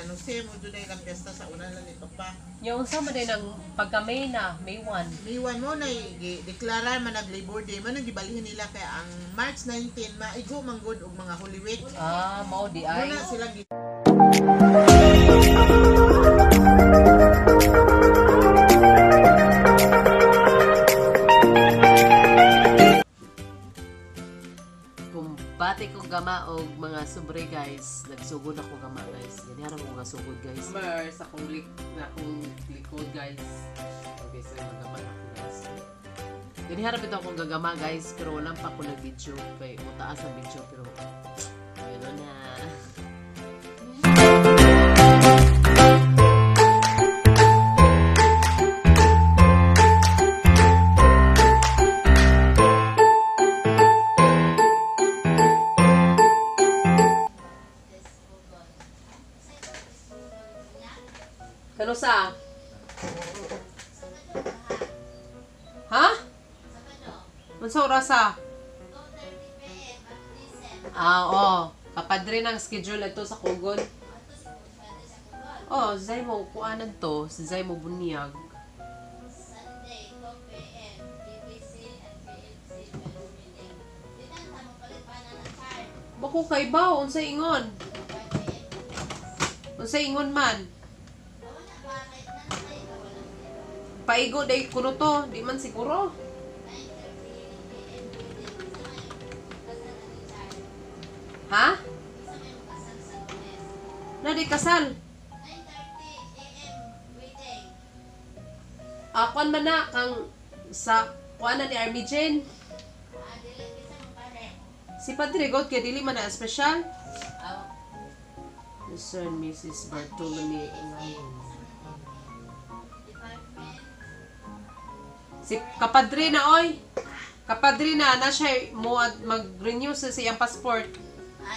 San Jose mo dun ay ilang piyesta sa una lang ni Papa. Yung sa mo din ang pagka-May na, May 1. Liwan mo na deklara man nag-Labor Day man gibalhin nila kay ang March 19 maigo man gud og mga Holy Week. Ah, mao di ay. Muna sila Bati ko gama og mga sobre guys. Nagsugod ako gama guys. Ganyan ako nga sugod guys. Mars akong likod guys. Okay, so magama ako guys. Ganyan ito akong gagama guys. Pero walang pa ako nag-video. Kaya mataas ang video pero yun na. Kano sa? Ha? Unsa oras sa? Oo. Kapadre ng schedule ito sa Kugon. Oh, zay mo kuanan to, si zay mo bunyag. Sunday, 2 p.m. BBC at PMC meeting. Dinan ta mo palit pa na ng card. Bako kay ba unsa ingon? Unsa ingon man? Paigo day kuno to, di man siguro. Ha? Na di kasal. 9:30 a.m. wedding. Akuan man na kang sa kuanan ni Army Jane. Dili kita mo pare. Si Padre God kay dili man na espesyal. Aw. Mr. and Mrs. Bartolome. Si kapadre na oy. Kapadre na siya mo mag-renew sa siyang passport.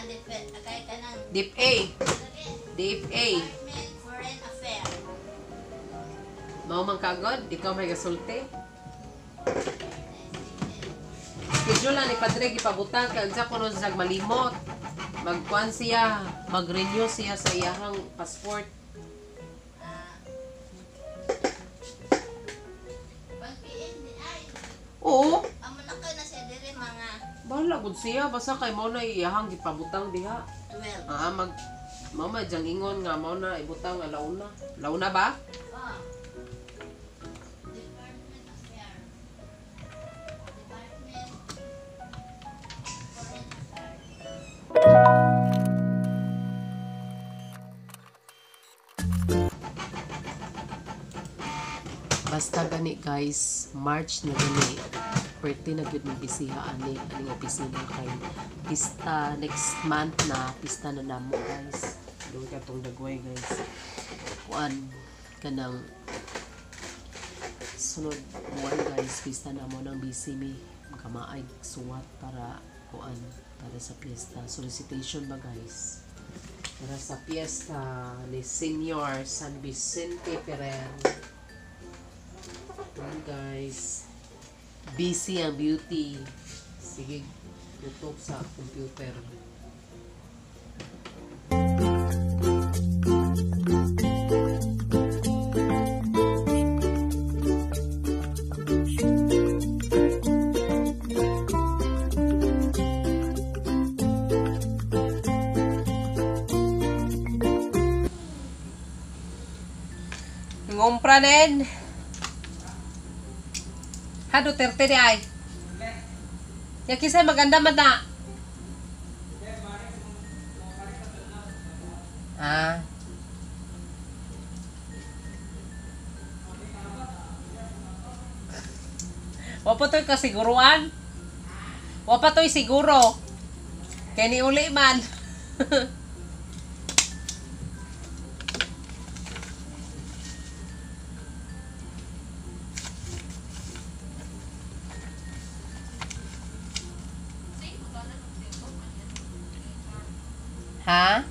Depend kay kanang Dip A. Dip A. Department Foreign Affairs. Mao man kagod, ikaw may gasulti. Schedule ni Padre gipabutang kay unsa kuno sa malimot. Magkuan siya, mag-renew siya sa iyang passport. 1 p.m. di ay. Oo. Amo na kay na siya dire mga Bahala gud siya basta kay mao na iyahang gipabutang diha. 12. Mao ma jang ingon nga mao na ibutang nga launa. Launa ba? Oh. Department Affairs. Department Foreign Affairs. Basta gani guys, March na gani. Pwerte na gyud ng bisiha aning opisina kay pista next month na pista na namo guys. Doon ka tong dagway guys. Kuan kanang sunod buwan guys, pista na mo ng BCME. Kamaay suwat para kuan para sa piyesta. Solicitation ba guys? Para sa piyesta ni Senior San Vicente Ferrer. Ayan guys. Busy ang beauty. Sige, tutok sa computer. Ngumpra nen. Ha, Duterte di ay. Yung kisay maganda man na. Ah. Wapa to'y kasiguruan. Wapa to'y siguro. Kaya ni uli man. Ha?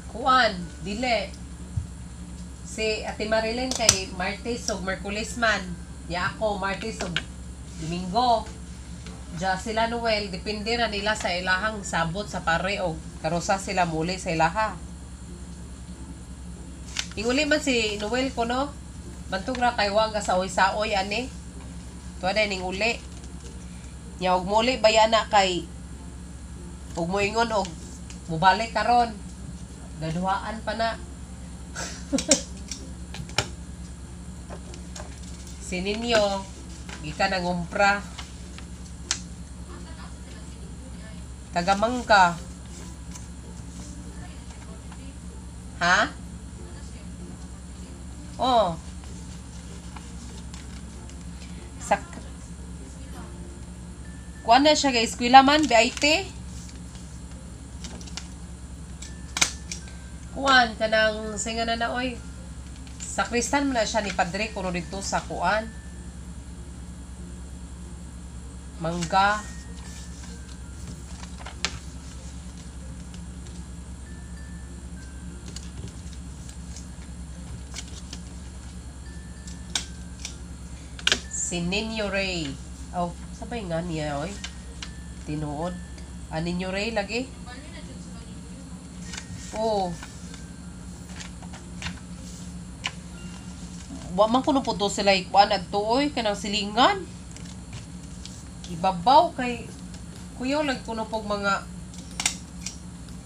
Kuan, dili. Si Ate Marilyn kay Martes o Merkulis man. Ya ako, Martes o Domingo. Ja sila Noel, depende na nila sa ilahang sabot sa pare o karusa sila muli sa ilaha. Inguli man si Noel ko no. Bantog ra kay wag sa saoy ani. Tuwa ning uli. Nya og muli bayana kay og moingon og mubalik karon. Gaduhaan pa na. Si Ninyo gikan ang umpra. Tagamangka. Ha? Oh. Sak kuan na siya kay eskwela man, BIT. Kuan kanang singanan na oy. Sakristan man na siya ni Padre kuno dito sa kuan. Mangga. Si Ninyo Ray. Oh, sabay nga niya, oy. Tinuod. Ninyo Ray lagi? Oo. Wa man kuno puto sila ikuan adto, oy. Kanang silingan. Ibabaw kay kuyaw lag kuno pog mga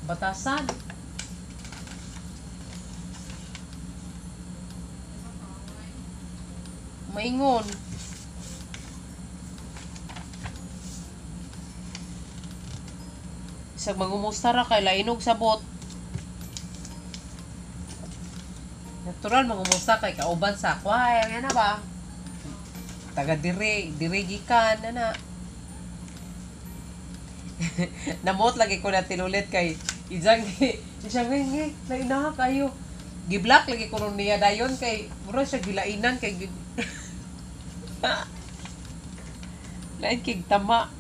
batasan. Maingon. Isag mangumusta ra kay lainog sabot. Natural mangumusta kay kauban sa kway, yan na ba? Taga dire gikan na. Namot lagi ko na tinulit kay isang ngi lainaha kayo. Giblock lagi ko niya dayon kay mura siya gilainan kay lain kig tama.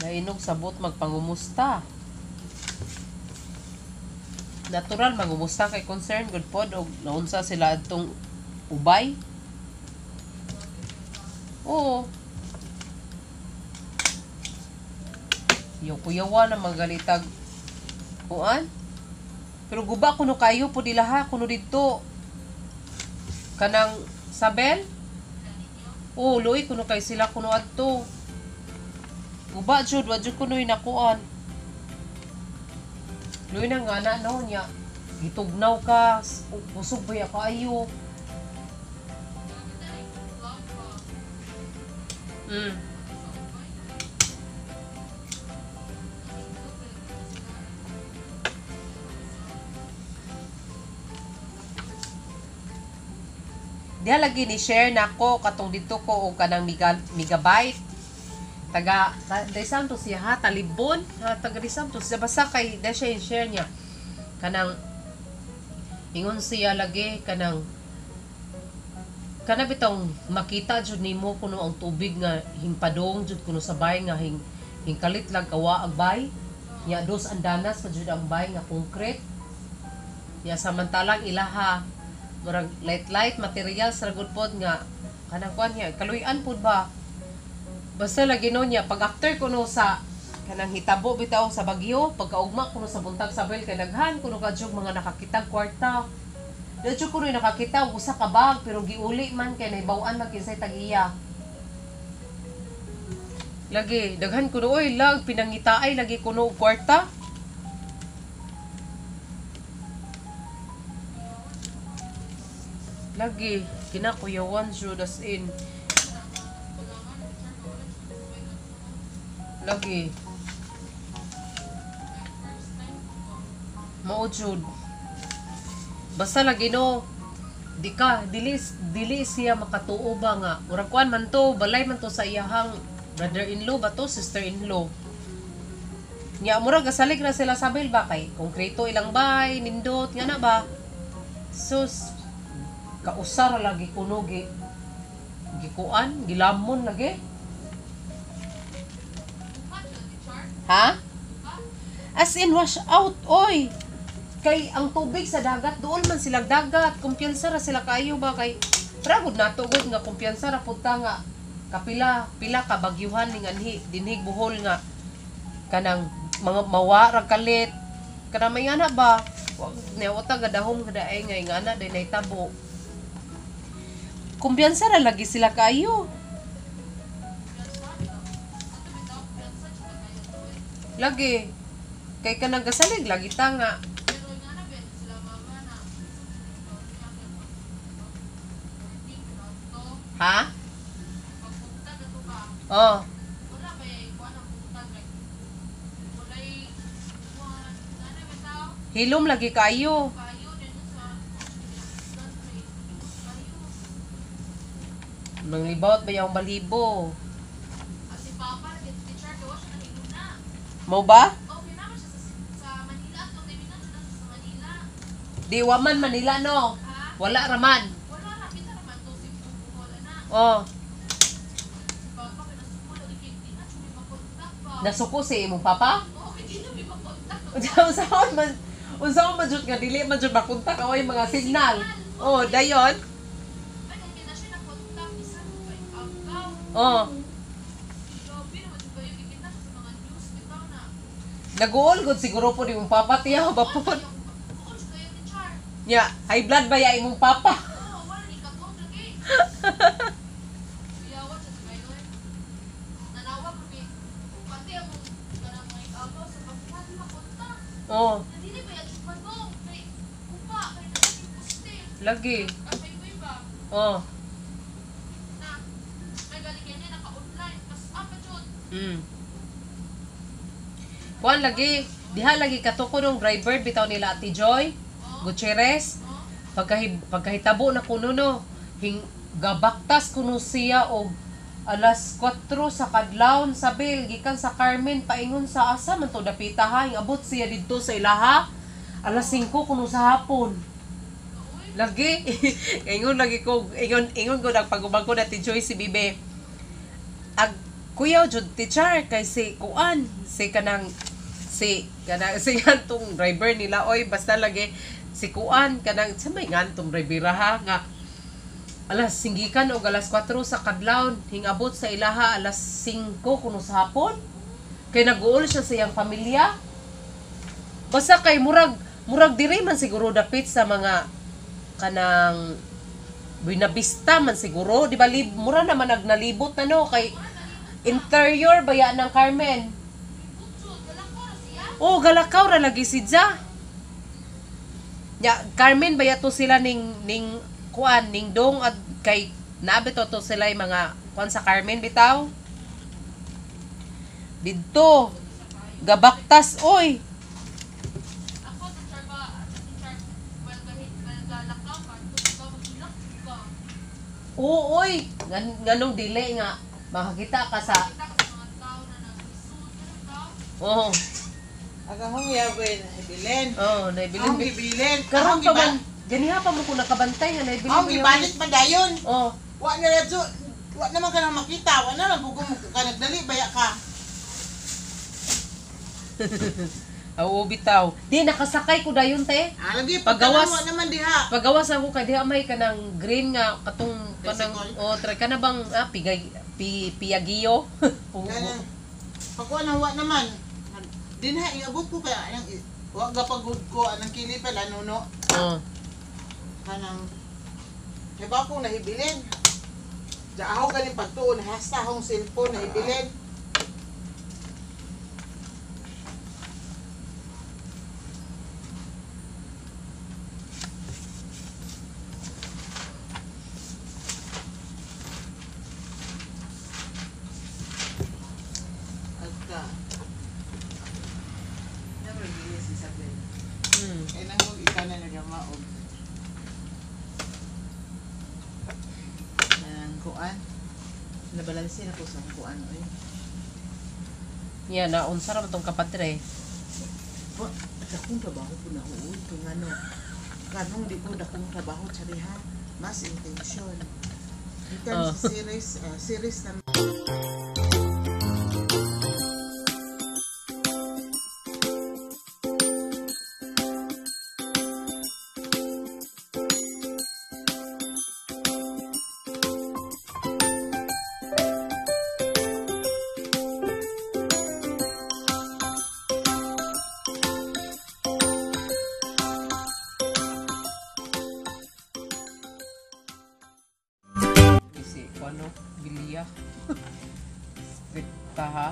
Nainog sabot magpangumusta. Natural mangumusta kay concern good pod og naunsa sila adtong ubay. Oo. Yung kuyawa na magalitag kuan. Pero guba kuno kayo po dilaha kuno didto. Kanang Sabel? Oo, luoy kuno kay sila kuno adto. Guba jud wa jud kuno inakuan. Luoy na nga na no nya. Gitugnaw ka, busog ba kayo? Diya lagi ni share nako katong dito ko og kanang megabyte. Taga desam to siya ha talibon ha taga desam to siya basta kay da siya share niya kanang ingon siya lagi kanang bitong makita jud nimo kuno ang tubig nga hingpadong jud kuno sa bay nga hingkalit lang kawa ang bay nya dos andanas pa jud ang bay nga concrete ya samantalang ilaha murag light material sa good pod nga kanang kuan niya kaluy-an pod ba basta lagi no niya pag after kuno sa kanang hitabo bitaw sa Bagyo pagkaugma kuno sa buntag Sabel kay daghan kuno kadjog mga nakakitag kwarta dadyo kuno nakakita usa ka bag pero giuli man kay naibaw-an man kinsay tag-iya lagi daghan kuno oy lag pinangitaay lagi kuno og kwarta lagi kinakuyawan jud as in lagi mao jud basta lagi no dili siya makatuo ba nga murag kuan man to balay man to sa iyahang brother-in-law ba to sister-in-law nya murag gasalig na sila Sabel ba kay konkreto ilang bay nindot nga na ba sus kausar lagi kuno gikuan gilamon lagi ha as in wash out oy Kay ang tubig sa dagat, doon man sila dagat. Kumpiyansa ra sila kayo ba kay tragod natugod nga kumpiyansa ra punta nga kapila pila ka bagyuhan ning anhi dinhig buhol nga kanang mga mawara kalit kana may ana ba newata gadahom kadaay nga ingana day nahitabo. Kumpiyansa ra lagi sila kayo. Lagi kay kanang gasalig lagi ta nga. Ha? Oh. Hilom lagi kayo. Manglibawat ba yung balibo? Si Papa, nag-teacher ko siya nahilo na. Mau ba? Oh, pinama siya sa Manila. So, kaibigan siya na sa Manila. Di waman Manila no. Ha? Wala raman. Wala na, kita naman to si Bukola na. Oh. Si Papa, pinasuko lagi kay Tina, siya may makontak pa. Nasuko si imong papa? Oo, kay Tina may makontak. Unsaon man jud nga dili man jud makontak away mga signal. Oh, dayon. Ay, kung kina siya nakontak, isa mo kay Agaw. Oh. Grabe naman, di ba yung kikita siya sa mga news, bitaw na. Naguol gud siguro po ni imong papa tiyaw bapod. Bukod siya kayo ni Char. Nya, high blood ba ya imong papa? Oo, wala, ni katong lagi. Iyawan siya sa kayo eh. Nanawa ko ni, pati ang kanang mga Agaw sa pagkuhan, makontak. Oh, Hindi ba yan siya manong? Kay upa, kay naging poste. lagi. Kapay ko iba. Oh. Na, may galing yan yan, naka-online. Mas apa jud. Kuan lagi, diha lagi katuko nung driver bitaw nila Ate Joy Gutierrez. Pagkahitabo na kuno no, gabaktas kuno siya og alas 4 sa kadlawon sa Bil gikan sa Carmen paingon sa asa man to dapita ha, abot siya didto sa ilaha alas 5 kuno sa hapon. Lagi ingon lagi ko ingon ko nagpagubag ko na Ate Joy si Bibe. Ag kuya jud teacher kay si kuan si kanang si ngantong driver nila oy basta lagi si kuan kanang sa may ngantong driver ha nga alas singgikan og alas 4 sa kadlawon hingabot sa ilaha alas 5 kuno sa hapon kay naguol siya sa iyang pamilya basta kay murag diri man siguro dapit sa mga kanang Buena Vista man siguro di ba mura naman nagnalibot na no kay interior baya ng Carmen. Oh, galakaw ra lagi si Ja. Ya, Carmen baya to sila ning kuan ning dong at kay nabi to sila yung mga kuan sa Carmen bitaw. Didto gabaktas oy. Ako sa Charba, malgalakaw ka, ito magilak ka. Oo, oy. Nganong dili nga makakita ka sa Kita ka sa mga tao na nag-isud, ganun tao. oh. Agahong yawin, ibilin. Oh, Ahong naibilin. gibilin. Karon Ahong pa man, ganiha pa mo ko nakabantay nga naibilin. Ahong gibalit pa dayon. Oh. Wa na radyo. Wa naman ka na makita. Wa na lang bugong ka nagdali baya ka. Oo, bitaw. Di nakasakay ko dayon te. Lagi Pagawas. wa naman diha. Pagawas ako kay diha may kanang green nga katong kanang Bicycle. try ka na bang piyagiyo. Ganun. Pagkuha na wa naman. Dinha iabot ko kaya ang wa gapagud ko anang kili pala nuno. Oh. Kanang Diba ko nahibilin? Diya ako galing pagtuon, hasta akong cellphone nahibilin. Agka. Never gilis isabel. Kaya nang huwag ika na nagamaog. Kuan. Nabalansin ako sa kuan oy. Yeah, naunsa ra man tong kapatre. Dakong trabaho po na huwag kung ano. Kanong di ko dakong trabaho sa riha. Mas intention. Ikan sa series na ano, bilya. Stripta ha.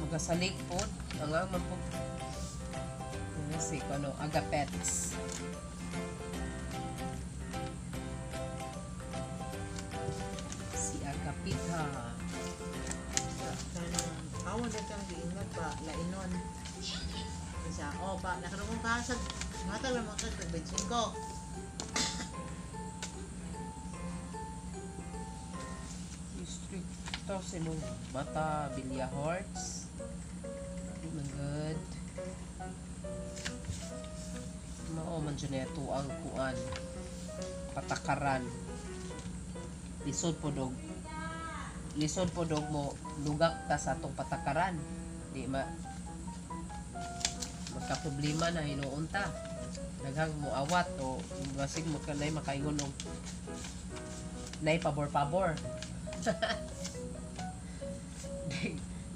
Magasalig po. Ang man po. Si ano, agapets. Si agapita. Awan na kang giingat pa, lainon. Isa, pa, nakarunong ka sa mata lang mga kagbensin ko. Stricto si mong mata, bilya hearts. Good. Mao man dyan ito ang kuan. Patakaran. Lisod po dog. Lisod po dog mo lugak ta sa atong patakaran. Di magka-problema na hinuon ta. Daghang mo awat o basig mo kanay makaingon og nay pabor-pabor.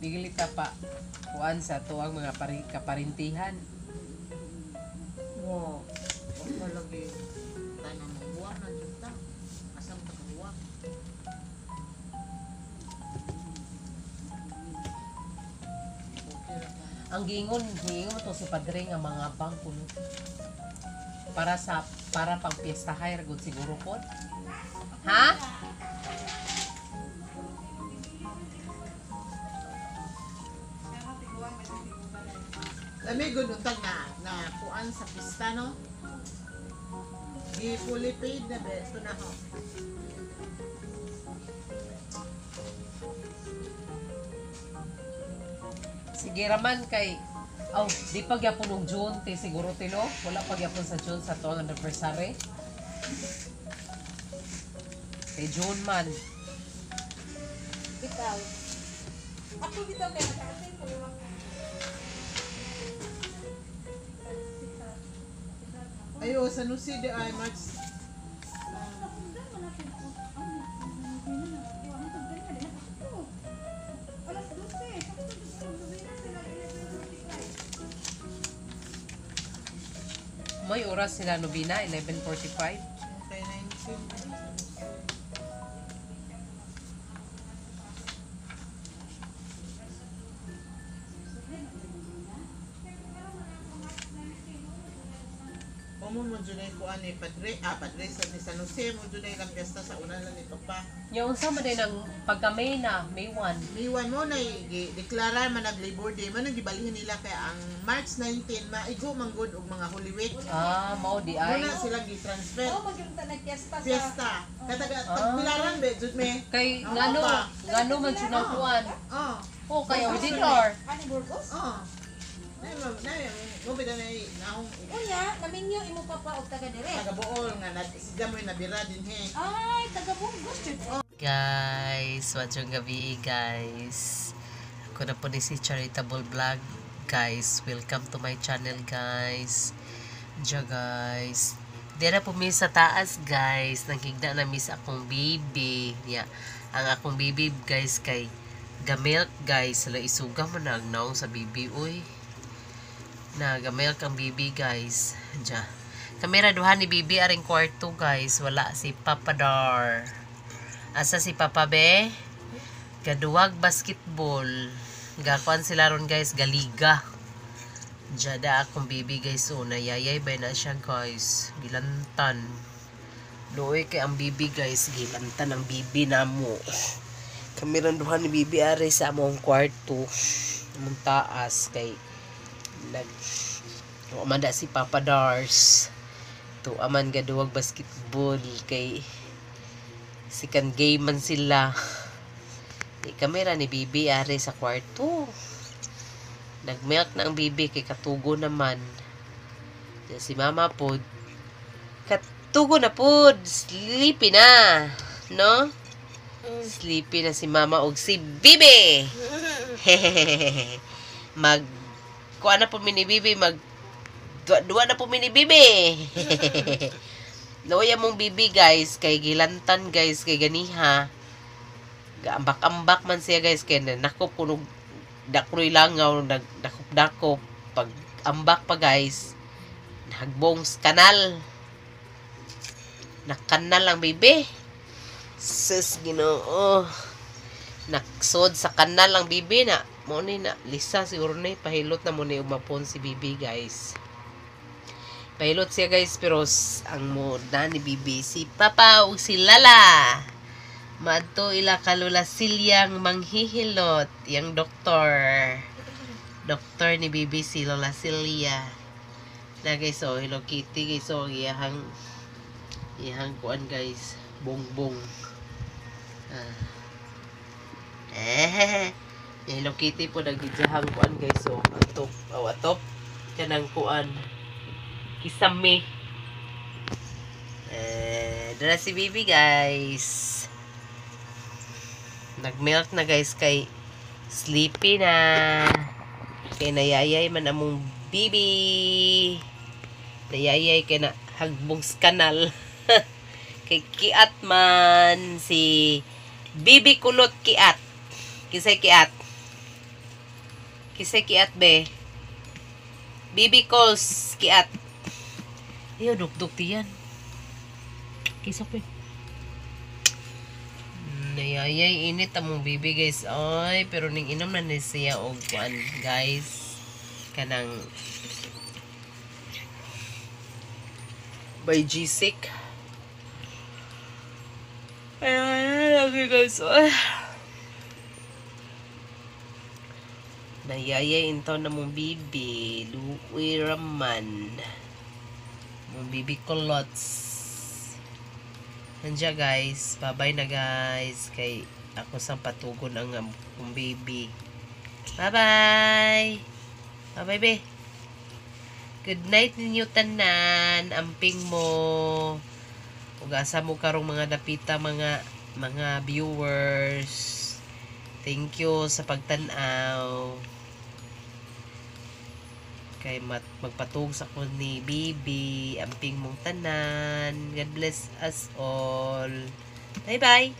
Digilita pa kuan sa tuang mga kaparintihan. Wow. Huwag ka lagi. Tayo na mabuwa na dyan ta. Asam ka kabuwa. Okay lang tayo. Ang giingon to si padre nga mga bangko no? para pang piyestahay ragod siguro po. Ha? Lami good untag na kuan sa pista no. Di fully paid na be. Ito na ho. Sige raman kay di pa gyapon og June ti siguro tilo. Wala pa gyapon sa June sa tuang anniversary. Kay June man. Bitaw. Ako bitaw kay nakakatay ko yung Ayo, sa Nusi de ay March. May oras sila nobina 11:45. Kay 19. Mo junay kuan ni padre sa ni San Jose mo junay lang gasta sa una lang ni papa. Yung sa man din ang pagka-May na, May 1. Liwan mo na deklara man nag Labor Day man gibalhin nila kay ang March 19 maigo man gud og mga Holy Week. Mao di ay. Muna sila gi-transfer. magkita nagpiesta sa Fiesta. Kataga tagpilaran be jud me. Kay Oo, ngano man siya kuan. Oh. Kay auditor. Ani Burgos? Mo bida na naong Unya, naminyo imo papa og taga dire. taga Bool nga siga mo nabira din he. Ay, taga Burgos jud. Guys, what's yung gabi guys? Ako na po ni si Charitable Vlog. Guys, welcome to my channel guys. Diya guys. Di na po mi sa taas guys. Nanghigda na mi sa akong baby. Yeah. Ang akong baby guys kay gamilk guys. Sala isuga mo na ang naong sa baby. Uy. Nagamilk ang baby guys. Diya. Kamera duha ni baby aring kwarto guys. Wala si Papa Dar. Asa si Papa Be? Gaduwag basketball. Gakuan sila ron guys. Galiga. Jada akong baby guys. So nayayay ba na siya guys. Gilantan. Loy kay ang baby guys. Gilantan ang baby na mo. Kamera duha ni baby aray sa among kwarto. Among taas kay umanda si Papa Dars to aman gaduwag basketball kay sikan game man sila di kamera ni bibi are sa kwarto nagmilk na ang bibi kay katugo naman si mama pod katugo na pod sleepy na no sleepy na si mama og si bibi mag kuha na po mini bibi mag duwa na po mini bibi loya mong bibi guys kay gilantan guys kay ganiha gaambak-ambak man siya guys kay nakop kunog dakroy langaw dakop pag ambak pa guys hagbong kanal Nakanal lang, baby. Sus, Ginoo. Naksod sa kanal lang, bibi na. Mo ni na lisa siguro ni pahilot na mo ni umapon si bibi, guys. Pahilot siya, guys, pero ang moda ni bibi si Papa o si Lala. Maadto ila kalula silyang manghihilot yang doktor. Doktor ni bibi si Lola Silya. Na guys, so Hello Kitty, guys, so iyahang kuan, guys, bongbong. Hello Kitty po nagijahang kuan, guys, so atop kanang kuan kisame. Dala si Bibi, guys. Nag-milk na, guys, kay sleepy na. Kay nayayay man among Bibi. Nayayay kay na hagbong kanal. Kay kiat man si Bibi kulot kiat. Kisay kiat. Kisay kiat, be. Bibi calls kiat. Ayaw, duk-duk diyan. Kisok, be. Nayayay init among bibi, guys. Ay, pero ning inom na ni siya og kuan, guys. Kanang by G-Sick. Ayun, lagi, guys. Nayayay into na mong bibi. Luwi raman. Mong bibi kulots. Nandiya, guys. Bye-bye na, guys. Kay ako sang patugon ang akong baby. Bye-bye. Bye-bye, be. Good night ninyo tanan. Amping mo. Ugasa mo karong mga dapita, mga viewers. Thank you sa pagtanaw. Kay magpatug sa ko ni Bibi. Amping mong tanan. God bless us all. Bye-bye.